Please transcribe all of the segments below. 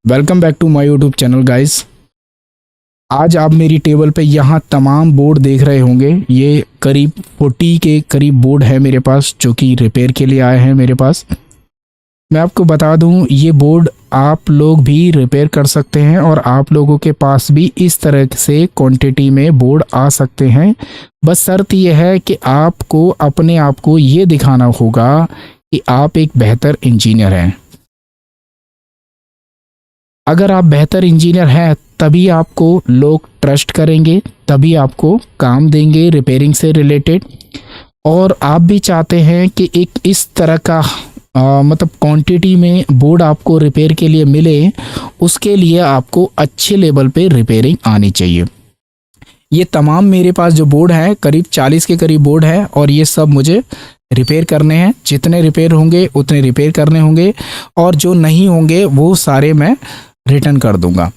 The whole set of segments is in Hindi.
Welcome back to my YouTube channel guys. आज आप मेरी टेबल पे यहाँ तमाम बोर्ड देख रहे होंगे। ये करीब 40 के करीब बोर्ड है मेरे पास जो कि रिपेयर के लिए आए हैं मेरे पास। मैं आपको बता दूं, ये बोर्ड आप लोग भी रिपेयर कर सकते हैं और आप लोगों के पास भी इस तरह से क्वांटिटी में बोर्ड आ सकते हैं। बस शर्त यह है कि आपको अपने आप को ये दिखाना होगा कि आप एक बेहतर इंजीनियर हैं। अगर आप बेहतर इंजीनियर हैं तभी आपको लोग ट्रस्ट करेंगे, तभी आपको काम देंगे रिपेयरिंग से रिलेटेड। और आप भी चाहते हैं कि एक इस तरह का मतलब क्वांटिटी में बोर्ड आपको रिपेयर के लिए मिले, उसके लिए आपको अच्छे लेवल पे रिपेयरिंग आनी चाहिए। ये तमाम मेरे पास जो बोर्ड हैं करीब 40 के करीब बोर्ड है और ये सब मुझे रिपेयर करने हैं। जितने रिपेयर होंगे उतने रिपेयर करने होंगे और जो नहीं होंगे वो सारे मैं रिटर्न कर दूंगा।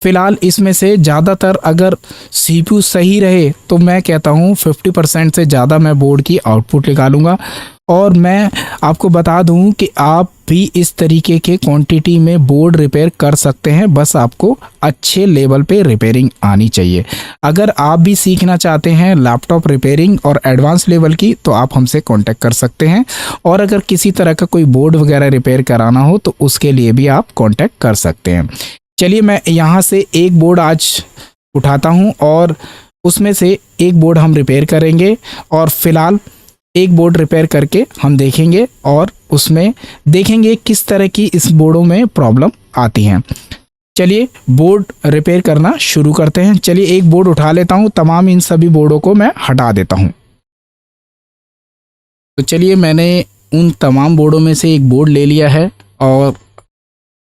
फिलहाल इसमें से ज़्यादातर अगर सीपीयू सही रहे तो मैं कहता हूँ 50% से ज़्यादा मैं बोर्ड की आउटपुट निकालूंगा। और मैं आपको बता दूं कि आप भी इस तरीके के क्वांटिटी में बोर्ड रिपेयर कर सकते हैं, बस आपको अच्छे लेवल पे रिपेयरिंग आनी चाहिए। अगर आप भी सीखना चाहते हैं लैपटॉप रिपेयरिंग और एडवांस लेवल की तो आप हमसे कांटेक्ट कर सकते हैं। और अगर किसी तरह का कोई बोर्ड वगैरह रिपेयर कराना हो तो उसके लिए भी आप कांटेक्ट कर सकते हैं। चलिए मैं यहाँ से एक बोर्ड आज उठाता हूँ और उसमें से एक बोर्ड हम रिपेयर करेंगे और फिलहाल एक बोर्ड रिपेयर करके हम देखेंगे और उसमें देखेंगे किस तरह की इस बोर्डों में प्रॉब्लम आती हैं। चलिए बोर्ड रिपेयर करना शुरू करते हैं। चलिए एक बोर्ड उठा लेता हूं, तमाम इन सभी बोर्डों को मैं हटा देता हूं। तो चलिए मैंने उन तमाम बोर्डों में से एक बोर्ड ले लिया है और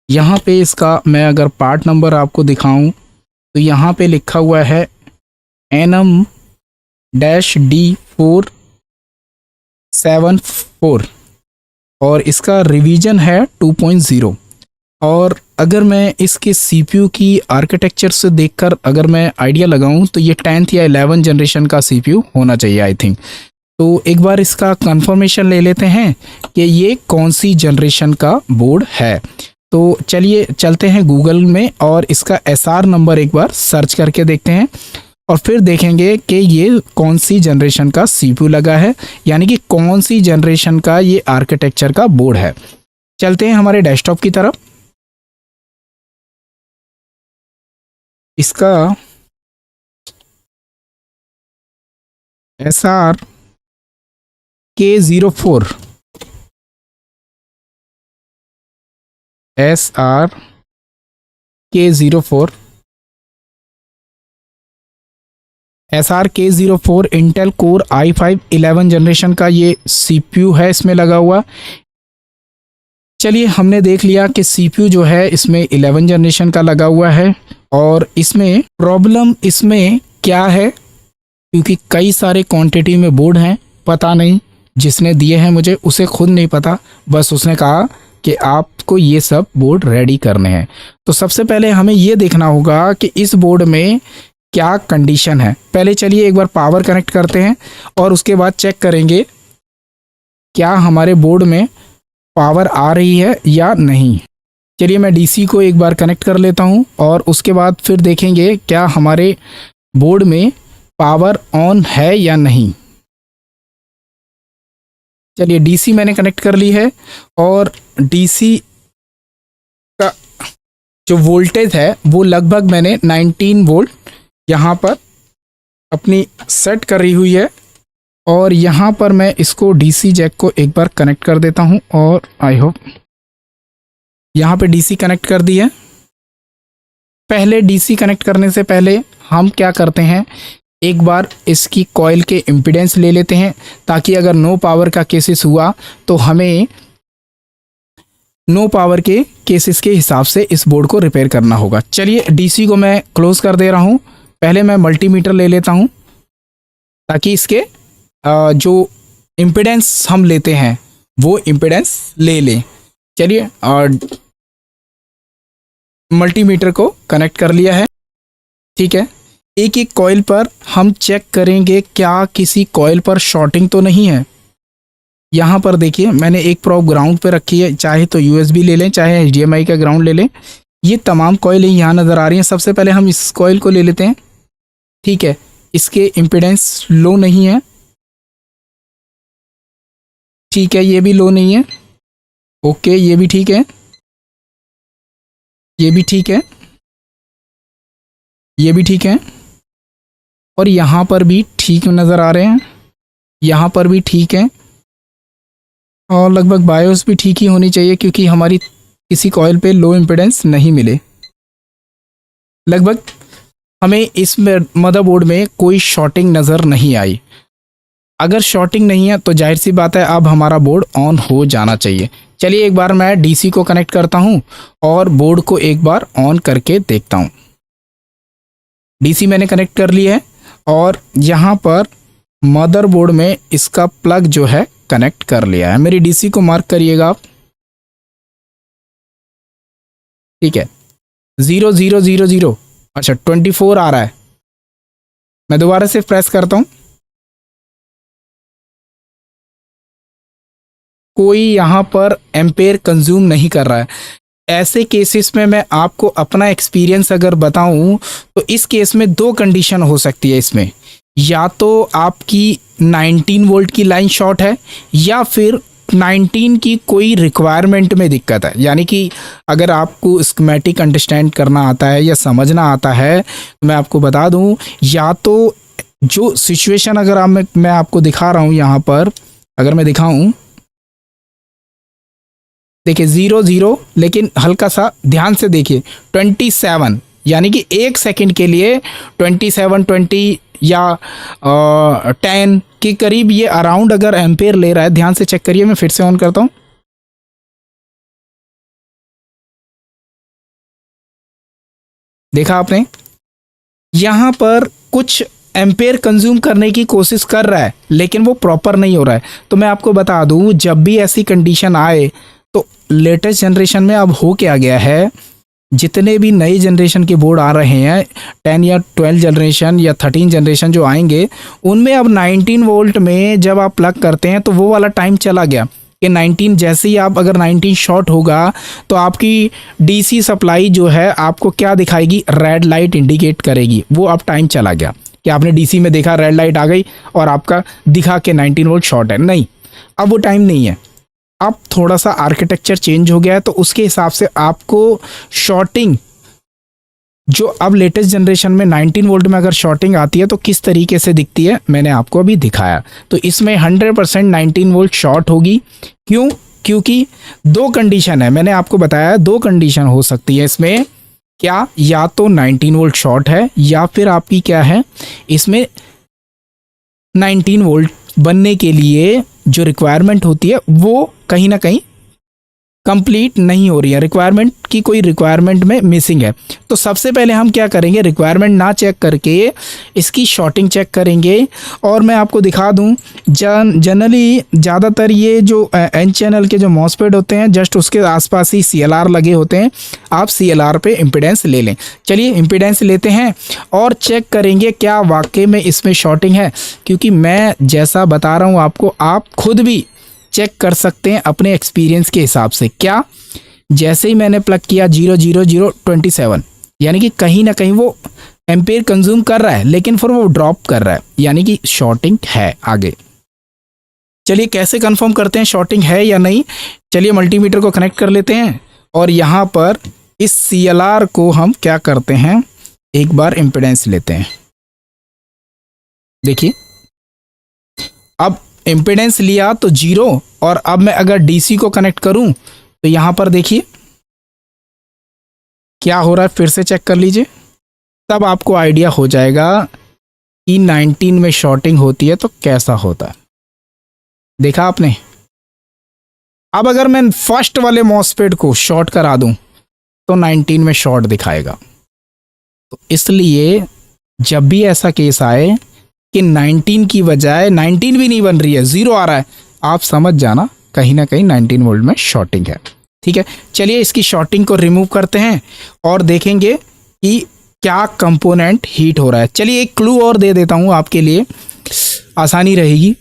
यहाँ पे इसका मैं अगर पार्ट नंबर आपको दिखाऊं तो यहाँ पे लिखा हुआ है NM-D474 और इसका रिवीजन है 2.0। और अगर मैं इसके सीपीयू की आर्किटेक्चर से देखकर अगर मैं आइडिया लगाऊं तो ये 10th या 11 जनरेशन का सीपीयू होना चाहिए आई थिंक। तो एक बार इसका कंफर्मेशन ले लेते हैं कि ये कौन सी जनरेशन का बोर्ड है। तो चलिए चलते हैं गूगल में और इसका एसआर नंबर एक बार सर्च करके देखते हैं और फिर देखेंगे कि ये कौन सी जनरेशन का सीपीयू लगा है, यानी कि कौन सी जनरेशन का ये आर्किटेक्चर का बोर्ड है। चलते हैं हमारे डेस्कटॉप की तरफ। इसका SRK04 SRK04 Intel core i5 11 generation का ये सीपीयू है इसमें लगा हुआ। चलिए हमने देख लिया कि सीपीयू जो है इसमें 11 जनरेशन का लगा हुआ है और इसमें प्रॉब्लम इसमें क्या है, क्योंकि कई सारे क्वांटिटी में बोर्ड हैं। पता नहीं जिसने दिए हैं मुझे उसे खुद नहीं पता, बस उसने कहा कि आपको ये सब बोर्ड रेडी करने हैं। तो सबसे पहले हमें ये देखना होगा कि इस बोर्ड में क्या कंडीशन है। पहले चलिए एक बार पावर कनेक्ट करते हैं और उसके बाद चेक करेंगे क्या हमारे बोर्ड में पावर आ रही है या नहीं। चलिए मैं डीसी को एक बार कनेक्ट कर लेता हूं और उसके बाद फिर देखेंगे क्या हमारे बोर्ड में पावर ऑन है या नहीं। चलिए डीसी मैंने कनेक्ट कर ली है और डीसी का जो वोल्टेज है वो लगभग मैंने 19 वोल्ट यहाँ पर अपनी सेट करी हुई है। और यहाँ पर मैं इसको डीसी जैक को एक बार कनेक्ट कर देता हूँ और आई होप यहाँ पे डीसी कनेक्ट कर दी है। पहले डीसी कनेक्ट करने से पहले हम क्या करते हैं, एक बार इसकी कॉइल के इम्पीडेंस ले लेते हैं ताकि अगर नो पावर का केसेस हुआ तो हमें नो पावर के केसेस के हिसाब से इस बोर्ड को रिपेयर करना होगा। चलिए डीसी को मैं क्लोज कर दे रहा हूँ। पहले मैं मल्टीमीटर ले लेता हूँ ताकि इसके जो इम्पीडेंस हम लेते हैं वो इम्पीडेंस ले लें। चलिए और मल्टीमीटर को कनेक्ट कर लिया है, ठीक है। एक एक कॉइल पर हम चेक करेंगे क्या किसी कॉइल पर शॉर्टिंग तो नहीं है। यहाँ पर देखिए मैंने एक प्रोब ग्राउंड पे रखी है, चाहे तो यूएसबी ले लें चाहे एचडीएमआई का ग्राउंड ले लें। ये तमाम कॉइल यहाँ नज़र आ रही हैं। सबसे पहले हम इस कॉइल को ले लेते हैं, ठीक है। इसके इम्पीडेंस लो नहीं है, ठीक है, ये भी लो नहीं है, ओके, ये भी ठीक है, ये भी ठीक है, ये भी ठीक है, और यहाँ पर भी ठीक नज़र आ रहे हैं, यहाँ पर भी ठीक है, और लगभग बायोस भी ठीक ही होनी चाहिए क्योंकि हमारी किसी कॉइल पे लो इम्पीडेंस नहीं मिले। लगभग हमें इस मदरबोर्ड में कोई शॉर्टिंग नज़र नहीं आई। अगर शॉर्टिंग नहीं है तो जाहिर सी बात है अब हमारा बोर्ड ऑन हो जाना चाहिए। चलिए एक बार मैं डीसी को कनेक्ट करता हूं और बोर्ड को एक बार ऑन करके देखता हूं। डीसी मैंने कनेक्ट कर लिया है और यहाँ पर मदरबोर्ड में इसका प्लग जो है कनेक्ट कर लिया है। मेरी डीसी को मार्क करिएगा आप, ठीक है। 0000, अच्छा 24 आ रहा है। मैं दोबारा से प्रेस करता हूं, कोई यहाँ पर एम्पेयर कंज्यूम नहीं कर रहा है। ऐसे केसेस में मैं आपको अपना एक्सपीरियंस अगर बताऊं तो इस केस में दो कंडीशन हो सकती है इसमें, या तो आपकी 19 वोल्ट की लाइन शॉर्ट है या फिर 19 की कोई रिक्वायरमेंट में दिक्कत है। यानी कि अगर आपको स्कीमेटिक अंडरस्टैंड करना आता है या समझना आता है तो मैं आपको बता दूं, या तो जो सिचुएशन अगर मैं आपको दिखा रहा हूं यहाँ पर, अगर मैं दिखाऊं, देखिए 00, लेकिन हल्का सा ध्यान से देखिए 27, यानी कि एक सेकंड के लिए 27, 20 या 10 के करीब ये अराउंड अगर एम्पेयर ले रहा है। ध्यान से चेक करिए, मैं फिर से ऑन करता हूं, देखा आपने, यहां पर कुछ एम्पेयर कंज्यूम करने की कोशिश कर रहा है लेकिन वो प्रॉपर नहीं हो रहा है। तो मैं आपको बता दूं, जब भी ऐसी कंडीशन आए तो लेटेस्ट जनरेशन में अब हो क्या गया है, जितने भी नए जनरेशन के बोर्ड आ रहे हैं, 10 या 12 जनरेशन या 13 जनरेशन जो आएंगे, उनमें अब 19 वोल्ट में जब आप प्लग करते हैं तो वो वाला टाइम चला गया कि 19, जैसे ही आप अगर 19 शॉर्ट होगा तो आपकी डीसी सप्लाई जो है आपको क्या दिखाएगी, रेड लाइट इंडिकेट करेगी। वो अब टाइम चला गया कि आपने डीसी में देखा रेड लाइट आ गई और आपका दिखा कि 19 वोल्ट शॉर्ट है, नहीं, अब वो टाइम नहीं है। अब थोड़ा सा आर्किटेक्चर चेंज हो गया है तो उसके हिसाब से आपको शॉर्टिंग जो अब लेटेस्ट जनरेशन में 19 वोल्ट में अगर शॉर्टिंग आती है तो किस तरीके से दिखती है मैंने आपको अभी दिखाया। तो इसमें 100% 19 वोल्ट शॉर्ट होगी। क्यों? क्योंकि दो कंडीशन है, मैंने आपको बताया दो कंडीशन हो सकती है इसमें, क्या, या तो 19 वोल्ट शॉर्ट है या फिर आपकी क्या है, इसमें 19 वोल्ट बनने के लिए जो रिक्वायरमेंट होती है वो कहीं ना कहीं कंप्लीट नहीं हो रही है, रिक्वायरमेंट की कोई रिक्वायरमेंट में मिसिंग है। तो सबसे पहले हम क्या करेंगे, रिक्वायरमेंट ना चेक करके इसकी शॉर्टिंग चेक करेंगे। और मैं आपको दिखा दूं, जनरली ज़्यादातर ये जो एन चैनल के जो मॉसफेट होते हैं जस्ट उसके आसपास ही CLR लगे होते हैं। आप CLR पे इम्पीडेंस ले लें। चलिए इम्पीडेंस लेते हैं और चेक करेंगे क्या वाकई में इसमें शॉर्टिंग है, क्योंकि मैं जैसा बता रहा हूँ आपको, आप खुद भी चेक कर सकते हैं अपने एक्सपीरियंस के हिसाब से। क्या, जैसे ही मैंने प्लग किया 00027, यानी कि कहीं ना कहीं वो एम्पेयर कंज्यूम कर रहा है लेकिन फिर वो ड्रॉप कर रहा है, यानी कि शॉर्टिंग है आगे। चलिए कैसे कंफर्म करते हैं शॉर्टिंग है या नहीं। चलिए मल्टीमीटर को कनेक्ट कर लेते हैं और यहाँ पर इस CLR को हम क्या करते हैं, एक बार इम्पीडेंस लेते हैं। देखिए अब इम्पीडेंस लिया तो 0, और अब मैं अगर DC को कनेक्ट करूं तो यहां पर देखिए क्या हो रहा है, फिर से चेक कर लीजिए, तब आपको आइडिया हो जाएगा कि 19 में शॉर्टिंग होती है तो कैसा होता है। देखा आपने। अब अगर मैं फर्स्ट वाले मॉसफेट को शॉर्ट करा दूं तो 19 में शॉर्ट दिखाएगा। तो इसलिए जब भी ऐसा केस आए कि 19 की बजाय 19 भी नहीं बन रही है, 0 आ रहा है, आप समझ जाना कहीं ना कहीं 19 वोल्ट में शॉर्टिंग है। ठीक है, चलिए इसकी शॉर्टिंग को रिमूव करते हैं और देखेंगे कि क्या कंपोनेंट हीट हो रहा है। चलिए एक क्लू और दे देता हूँ आपके लिए, आसानी रहेगी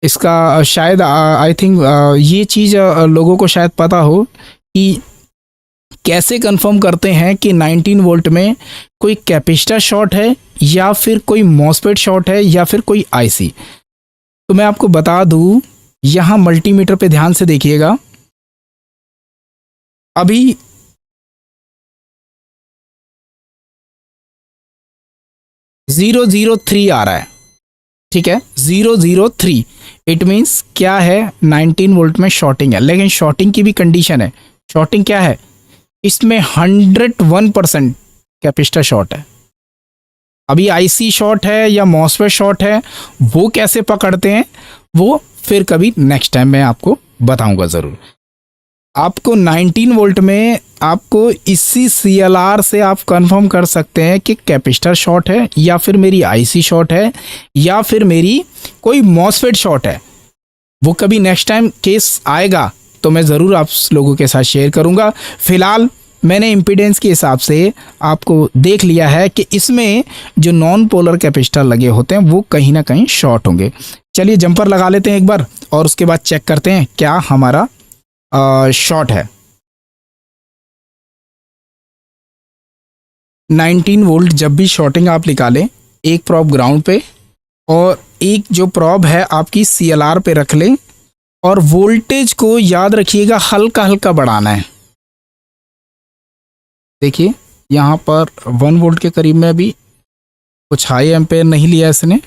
इसका। शायद आई थिंक ये चीज़ लोगों को शायद पता हो कि कैसे कंफर्म करते हैं कि 19 वोल्ट में कोई कैपेसिटर शॉर्ट है या फिर कोई मॉसफेट शॉर्ट है या फिर कोई आईसी? तो मैं आपको बता दूं, यहां मल्टीमीटर पे ध्यान से देखिएगा। अभी 003 आ रहा है, ठीक है, 003। इट मीन्स क्या है, 19 वोल्ट में शॉर्टिंग है। लेकिन शॉर्टिंग की भी कंडीशन है। शॉर्टिंग क्या है, इसमें 101% कैपेसिटर शॉर्ट है। अभी आईसी शॉर्ट है या मॉसफेट शॉर्ट है, वो कैसे पकड़ते हैं वो फिर कभी नेक्स्ट टाइम मैं आपको बताऊंगा ज़रूर। आपको 19 वोल्ट में आपको इसी CLR से आप कंफर्म कर सकते हैं कि कैपेसिटर शॉर्ट है या फिर मेरी आईसी शॉर्ट है या फिर मेरी कोई मॉसफेट शॉर्ट है। वो कभी नेक्स्ट टाइम केस आएगा तो मैं ज़रूर आप लोगों के साथ शेयर करूंगा। फिलहाल मैंने इम्पीडेंस के हिसाब से आपको देख लिया है कि इसमें जो नॉन पोलर कैपेसिटर लगे होते हैं वो कहीं ना कहीं शॉर्ट होंगे। चलिए जंपर लगा लेते हैं एक बार और उसके बाद चेक करते हैं क्या हमारा शॉर्ट है। 19 वोल्ट जब भी शॉर्टिंग आप निकालें, एक प्रॉब ग्राउंड पे और एक जो प्रॉब है आपकी CLR पे रख लें और वोल्टेज को याद रखिएगा हल्का हल्का बढ़ाना है। देखिए यहाँ पर 1 वोल्ट के करीब में भी कुछ हाई एम्पेयर नहीं लिया इसने।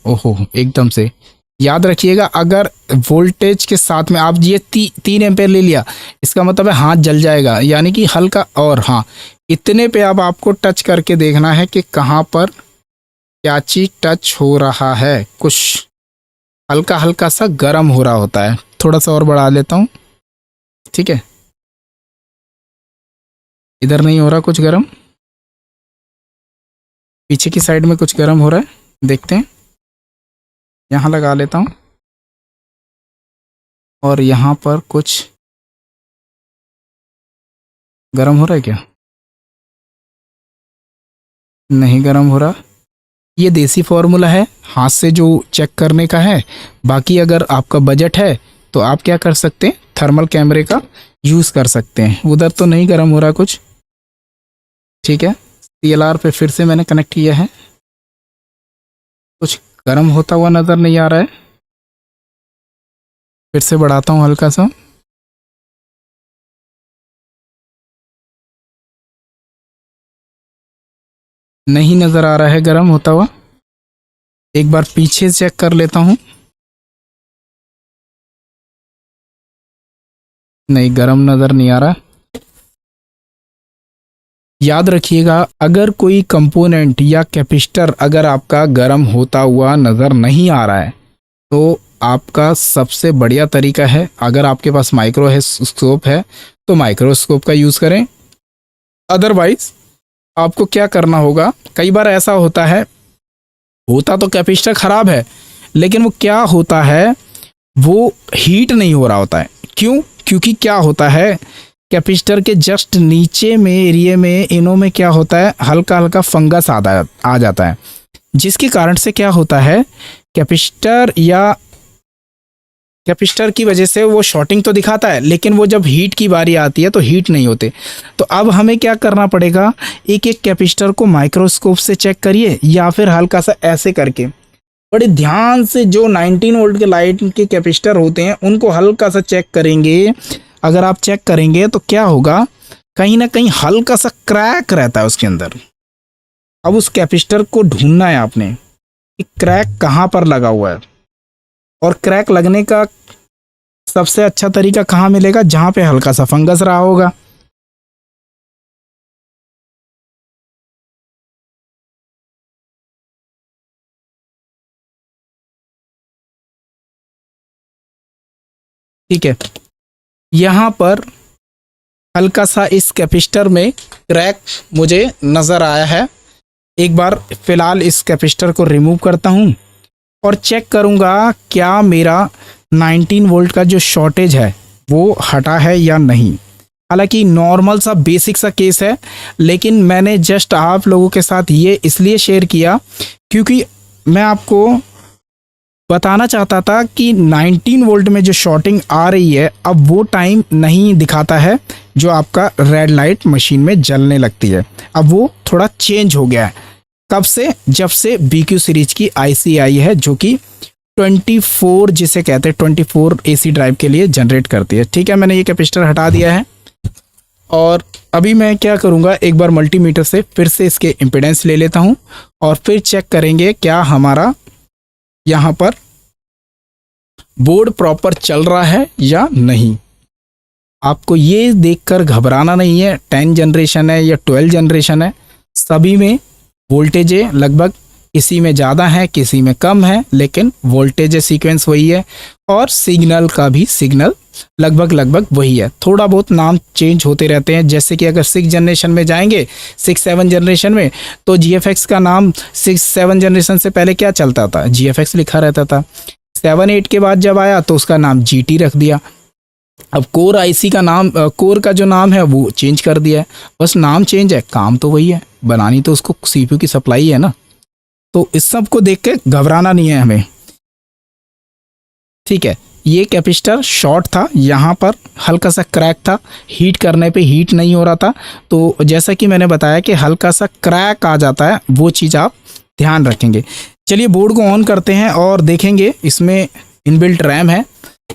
ओहो, एकदम से याद रखिएगा, अगर वोल्टेज के साथ में आप ये 3 एम्पेयर ले लिया, इसका मतलब है हाथ जल जाएगा, यानी कि हल्का। और हाँ, इतने पे अब आपको टच करके देखना है कि कहाँ पर क्या चीज टच हो रहा है। कुछ हल्का हल्का सा गर्म हो रहा होता है। थोड़ा सा और बढ़ा लेता हूँ, ठीक है। इधर नहीं हो रहा कुछ गर्म, पीछे की साइड में कुछ गर्म हो रहा है, देखते हैं। यहाँ लगा लेता हूँ और यहाँ पर कुछ गर्म हो रहा है क्या? नहीं गर्म हो रहा। ये देसी फॉर्मूला है, हाथ से जो चेक करने का है। बाकी अगर आपका बजट है तो आप क्या कर सकते हैं, थर्मल कैमरे का यूज़ कर सकते हैं। उधर तो नहीं गर्म हो रहा कुछ, ठीक है। CLR पे फिर से मैंने कनेक्ट किया है, कुछ गर्म होता हुआ नज़र नहीं आ रहा है। फिर से बढ़ाता हूँ हल्का सा, नहीं नज़र आ रहा है गर्म होता हुआ। एक बार पीछे चेक कर लेता हूँ, नहीं गर्म नज़र नहीं आ रहा। याद रखिएगा, अगर कोई कंपोनेंट या कैपेसिटर अगर आपका गर्म होता हुआ नज़र नहीं आ रहा है तो आपका सबसे बढ़िया तरीका है, अगर आपके पास माइक्रोस्कोप है तो माइक्रोस्कोप का यूज़ करें। अदरवाइज आपको क्या करना होगा, कई बार ऐसा होता है, होता तो कैपेसिटर ख़राब है लेकिन वो क्या होता है, वो हीट नहीं हो रहा होता है। क्यों? क्योंकि क्या होता है, कैपेसिटर के जस्ट नीचे में एरिया में इनों में क्या होता है, हल्का हल्का फंगस आ जाता है, जिसके कारण से क्या होता है, कैपेसिटर की वजह से वो शॉर्टिंग तो दिखाता है लेकिन वो जब हीट की बारी आती है तो हीट नहीं होते। तो अब हमें क्या करना पड़ेगा, एक एक कैपेसिटर को माइक्रोस्कोप से चेक करिए या फिर हल्का सा ऐसे करके बड़े ध्यान से जो 19 वोल्ट के लाइट के कैपेसिटर होते हैं उनको हल्का सा चेक करेंगे। अगर आप चेक करेंगे तो क्या होगा, कहीं ना कहीं हल्का सा क्रैक रहता है उसके अंदर। अब उस कैपेसिटर को ढूंढना है आपने कि क्रैक कहाँ पर लगा हुआ है, और क्रैक लगने का सबसे अच्छा तरीका कहाँ मिलेगा, जहाँ पे हल्का सा फंगस रहा होगा। ठीक है, यहाँ पर हल्का सा इस कैपेसिटर में क्रैक मुझे नज़र आया है। एक बार फिलहाल इस कैपेसिटर को रिमूव करता हूँ और चेक करूँगा क्या मेरा 19 वोल्ट का जो शॉर्टेज है वो हटा है या नहीं। हालांकि नॉर्मल सा बेसिक सा केस है, लेकिन मैंने जस्ट आप लोगों के साथ ये इसलिए शेयर किया क्योंकि मैं आपको बताना चाहता था कि 19 वोल्ट में जो शॉर्टिंग आ रही है अब वो टाइम नहीं दिखाता है जो आपका रेड लाइट मशीन में जलने लगती है। अब वो थोड़ा चेंज हो गया है। कब से? जब से BQ सीरीज की IC आई है जो कि 24 जिसे कहते हैं 24 AC ड्राइव के लिए जनरेट करती है। ठीक है, मैंने ये कैपेसिटर हटा दिया है और अभी मैं क्या करूँगा, एक बार मल्टीमीटर से फिर से इसके इम्पीडेंस ले लेता हूँ और फिर चेक करेंगे क्या हमारा यहाँ पर बोर्ड प्रॉपर चल रहा है या नहीं। आपको ये देखकर घबराना नहीं है 10 जनरेशन है या 12 जनरेशन है, सभी में वोल्टेजें लगभग किसी में ज़्यादा है किसी में कम है, लेकिन वोल्टेज सीक्वेंस वही है और सिग्नल का भी सिग्नल लगभग वही है। थोड़ा बहुत नाम चेंज होते रहते हैं, जैसे कि अगर 6 जनरेशन में जाएंगे 6-7 जनरेशन में तो GFX का नाम 6-7 जनरेशन से पहले क्या चलता था, GFX लिखा रहता था। 7-8 के बाद जब आया तो उसका नाम GT रख दिया। अब कोर IC का नाम, कोर का जो नाम है वो चेंज कर दिया है। बस नाम चेंज है, काम तो वही है, बनानी तो उसको CPU की सप्लाई है ना। तो इस सब को देख के घबराना नहीं है हमें। ठीक है, ये कैपेसिटर शॉर्ट था, यहाँ पर हल्का सा क्रैक था, हीट करने पे हीट नहीं हो रहा था। तो जैसा कि मैंने बताया कि हल्का सा क्रैक आ जाता है, वो चीज़ आप ध्यान रखेंगे। चलिए बोर्ड को ऑन करते हैं और देखेंगे इसमें इनबिल्ट रैम है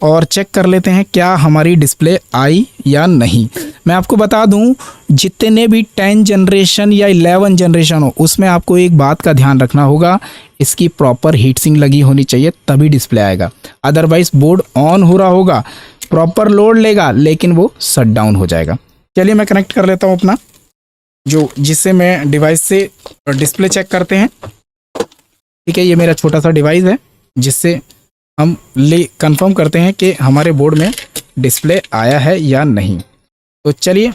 और चेक कर लेते हैं क्या हमारी डिस्प्ले आई या नहीं। मैं आपको बता दूं, जितने भी 10 जनरेशन या 11 जनरेशन हो उसमें आपको एक बात का ध्यान रखना होगा, इसकी प्रॉपर हीट सिंक लगी होनी चाहिए तभी डिस्प्ले आएगा। अदरवाइज बोर्ड ऑन हो रहा होगा, प्रॉपर लोड लेगा लेकिन वो शट डाउन हो जाएगा। चलिए मैं कनेक्ट कर लेता हूँ अपना जिससे मैं डिवाइस से डिस्प्ले चेक करते हैं। ठीक है, ये मेरा छोटा सा डिवाइस है जिससे हम कंफर्म करते हैं कि हमारे बोर्ड में डिस्प्ले आया है या नहीं। तो चलिए,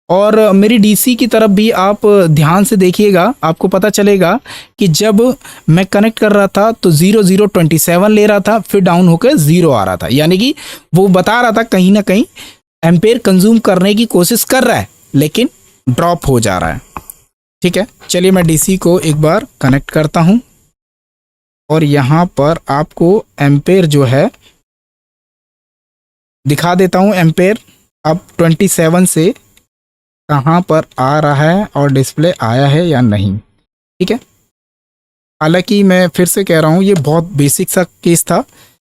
और मेरी DC की तरफ भी आप ध्यान से देखिएगा, आपको पता चलेगा कि जब मैं कनेक्ट कर रहा था तो 0027 ले रहा था, फिर डाउन होकर 0 आ रहा था, यानी कि वो बता रहा था कहीं ना कहीं एम्पेयर कंज्यूम करने की कोशिश कर रहा है लेकिन ड्रॉप हो जा रहा है। ठीक है, चलिए मैं DC को एक बार कनेक्ट करता हूँ और यहाँ पर आपको एम्पेयर जो है दिखा देता हूँ। एम्पेयर अब 27 से कहाँ पर आ रहा है और डिस्प्ले आया है या नहीं। ठीक है, हालांकि मैं फिर से कह रहा हूँ ये बहुत बेसिक सा केस था,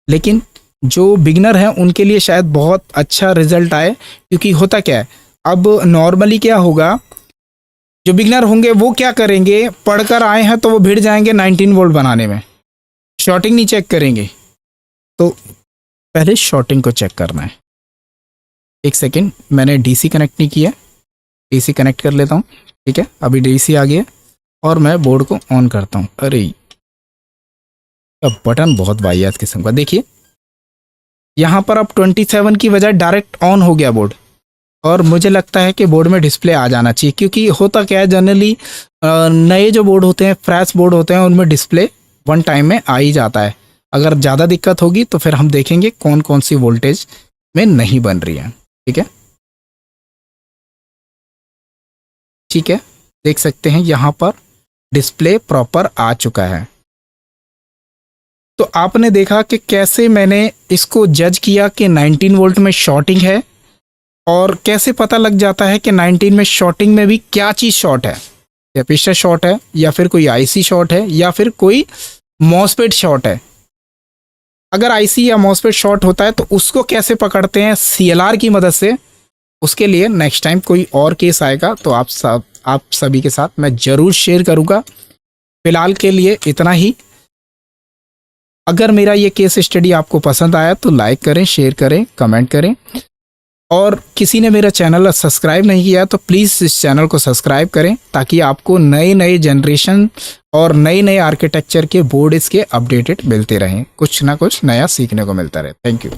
लेकिन जो बिगिनर हैं उनके लिए शायद बहुत अच्छा रिजल्ट आए। क्योंकि होता क्या है, अब नॉर्मली क्या होगा, जो बिगिनर होंगे वो क्या करेंगे, पढ़कर आए हैं तो वो भिड़ जाएंगे 19 वोल्ट बनाने में, शॉर्टिंग नहीं चेक करेंगे। तो पहले शॉर्टिंग को चेक करना है। एक सेकेंड, मैंने DC कनेक्ट नहीं किया, DC कनेक्ट कर लेता हूँ। ठीक है, अभी DC आ गया और मैं बोर्ड को ऑन करता हूँ। अरे अब बटन बहुत वाहियात किस्म का, देखिए यहाँ पर अब 27 की बजाय डायरेक्ट ऑन हो गया बोर्ड, और मुझे लगता है कि बोर्ड में डिस्प्ले आ जाना चाहिए। क्योंकि होता क्या है, जनरली नए जो बोर्ड होते हैं, फ्रेश बोर्ड होते हैं, उनमें डिस्प्ले वन टाइम में आ ही जाता है। अगर ज़्यादा दिक्कत होगी तो फिर हम देखेंगे कौन कौन सी वोल्टेज में नहीं बन रही है। ठीक है, ठीक है, देख सकते हैं यहाँ पर डिस्प्ले प्रॉपर आ चुका है। तो आपने देखा कि कैसे मैंने इसको जज किया कि 19 वोल्ट में शॉर्टिंग है, और कैसे पता लग जाता है कि 19 में शॉर्टिंग में भी क्या चीज़ शॉर्ट है, कैपेसिटर शॉर्ट है या फिर कोई IC शॉर्ट है या फिर कोई मॉसफेट शॉर्ट है। अगर IC या मॉसफेट शॉर्ट होता है तो उसको कैसे पकड़ते हैं CLR की मदद से, उसके लिए नेक्स्ट टाइम कोई और केस आएगा तो आप सभी के साथ मैं ज़रूर शेयर करूँगा। फिलहाल के लिए इतना ही। अगर मेरा ये केस स्टडी आपको पसंद आया तो लाइक करें, शेयर करें, कमेंट करें, और किसी ने मेरा चैनल सब्सक्राइब नहीं किया तो प्लीज़ इस चैनल को सब्सक्राइब करें, ताकि आपको नए नए जनरेशन और नए नए आर्किटेक्चर के बोर्ड इसके अपडेटेड मिलते रहें, कुछ ना कुछ नया सीखने को मिलता रहे। Thank you.